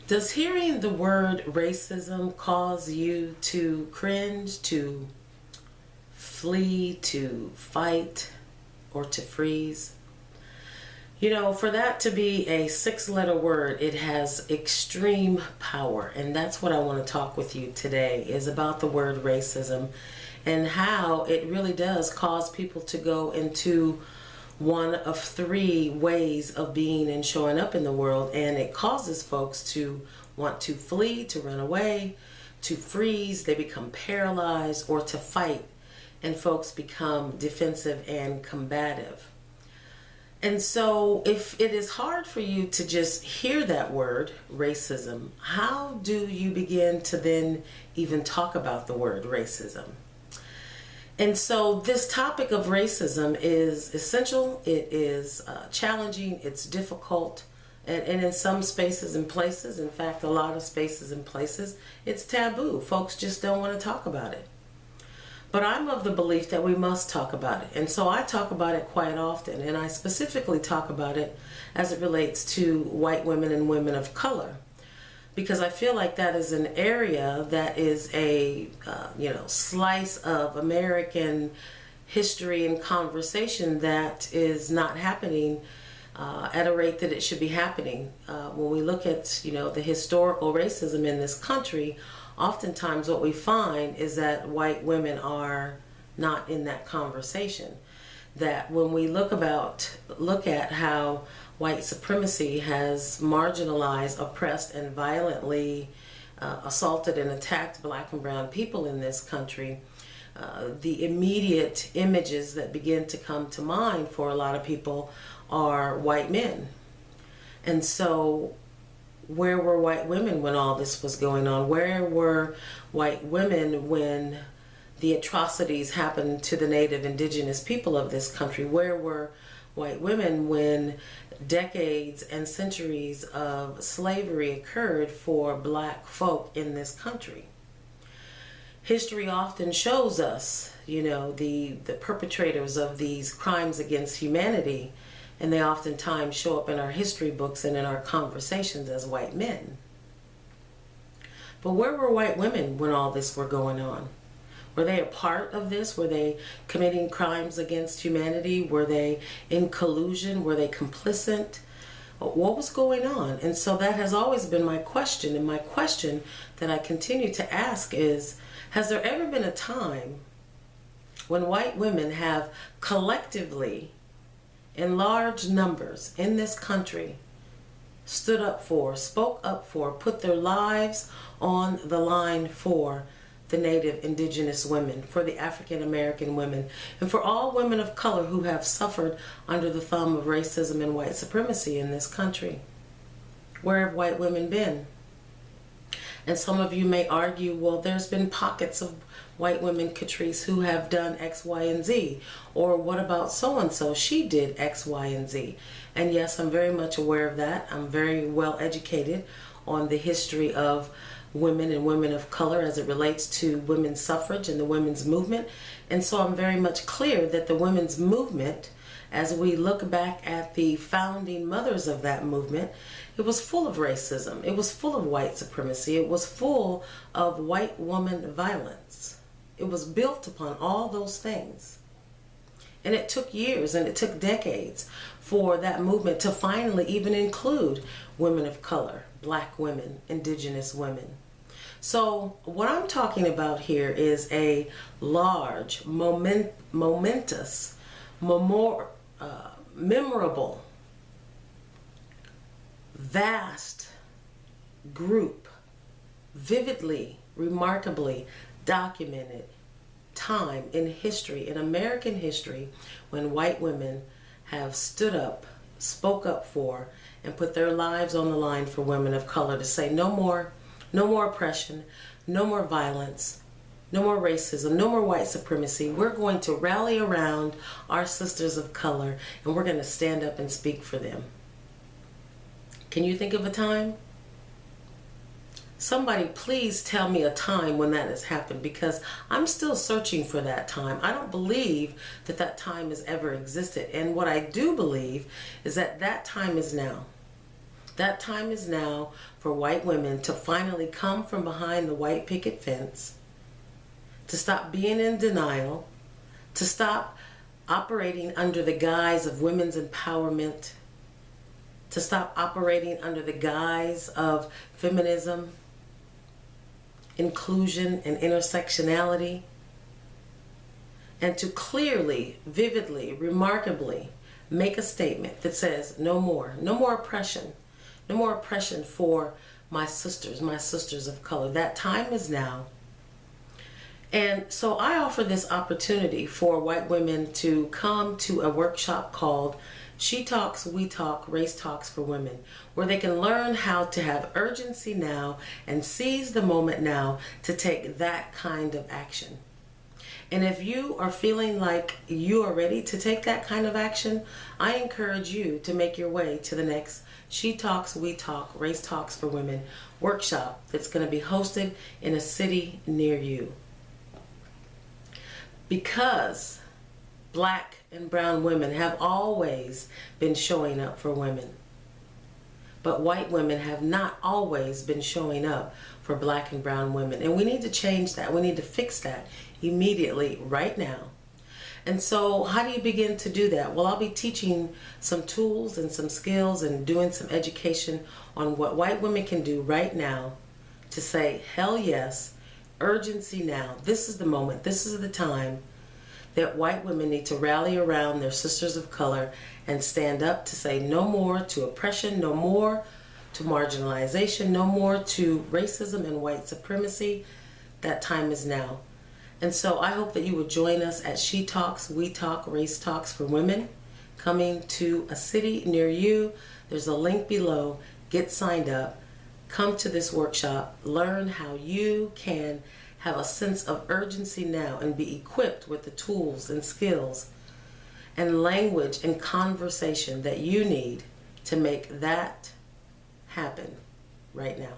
Does hearing the word racism cause you to cringe, to flee, to fight, or to freeze? You know, for that to be a 6-letter word, it has extreme power. And that's what I want to talk with you today, is about the word racism and how it really does cause people to go into one of 3 ways of being and showing up in the world. And it causes folks to want to flee, to run away, to freeze, they become paralyzed, or to fight. And folks become defensive and combative. And so if it is hard for you to just hear that word, racism, how do you begin to then even talk about the word racism? And so this topic of racism is essential, it is challenging, it's difficult, and in some spaces and places, in fact, a lot of spaces and places, it's taboo. Folks just don't want to talk about it. But I'm of the belief that we must talk about it. And so I talk about it quite often, and I specifically talk about it as it relates to white women and women of color, because I feel like that is an area that is a slice of American history and conversation that is not happening at a rate that it should be happening. When we look at the historical racism in this country, oftentimes what we find is that white women are not in that conversation. That when we look at how white supremacy has marginalized, oppressed, and violently assaulted and attacked black and brown people in this country, the immediate images that begin to come to mind for a lot of people are white men. And so where were white women when all this was going on? Where were white women when the atrocities happened to the native indigenous people of this country? Where were white women when decades and centuries of slavery occurred for black folk in this country? History often shows us, the perpetrators of these crimes against humanity, and they oftentimes show up in our history books and in our conversations as white men. But where were white women when all this were going on? Were they a part of this? Were they committing crimes against humanity? Were they in collusion? Were they complicit? What was going on? And so that has always been my question. And my question that I continue to ask is, has there ever been a time when white women have collectively, in large numbers in this country, stood up for, spoke up for, put their lives on the line for the native indigenous women, for the African American women, and for all women of color who have suffered under the thumb of racism and white supremacy in this country? Where have white women been? And some of you may argue, well, there's been pockets of white women, Catrice, who have done X, Y, and Z. Or what about so-and-so? She did X, Y, and Z. And yes, I'm very much aware of that. I'm very well educated on the history of women and women of color as it relates to women's suffrage and the women's movement. And so I'm very much clear that the women's movement, as we look back at the founding mothers of that movement, it was full of racism. It was full of white supremacy. It was full of white woman violence. It was built upon all those things. And it took years and it took decades for that movement to finally even include women of color, black women, indigenous women. So what I'm talking about here is a large, momentous, memorable, vast group, vividly, remarkably documented time in history, in American history, when white women have stood up, spoke up for, and put their lives on the line for women of color to say no more oppression, no more violence, no more racism, no more white supremacy. We're going to rally around our sisters of color and we're going to stand up and speak for them. Can you think of a time? Somebody please tell me a time when that has happened, because I'm still searching for that time. I don't believe that that time has ever existed. And what I do believe is that that time is now. That time is now for white women to finally come from behind the white picket fence, to stop being in denial, to stop operating under the guise of women's empowerment, to stop operating under the guise of feminism, inclusion, and intersectionality, and to clearly, vividly, remarkably make a statement that says no more oppression, no more oppression for my sisters of color. That time is now. And so I offer this opportunity for white women to come to a workshop called SHETalks, WETalk, Race Talks for Women, where they can learn how to have urgency now and seize the moment now to take that kind of action. And if you are feeling like you are ready to take that kind of action, I encourage you to make your way to the next SHETalks, WETalk, Race Talks for Women workshop that's going to be hosted in a city near you. Because black and brown women have always been showing up for women, but white women have not always been showing up for black and brown women. And we need to change that. We need to fix that immediately, right now. And so how do you begin to do that? Well, I'll be teaching some tools and some skills and doing some education on what white women can do right now to say, hell yes, urgency now. This is the moment. This is the time that white women need to rally around their sisters of color and stand up to say no more to oppression, no more to marginalization, no more to racism and white supremacy. That time is now. And so I hope that you would join us at SHETalks, WETalk, Race Talks for Women, coming to a city near you. There's a link below. Get signed up. Come to this workshop. Learn how you can have a sense of urgency now and be equipped with the tools and skills and language and conversation that you need to make that happen right now.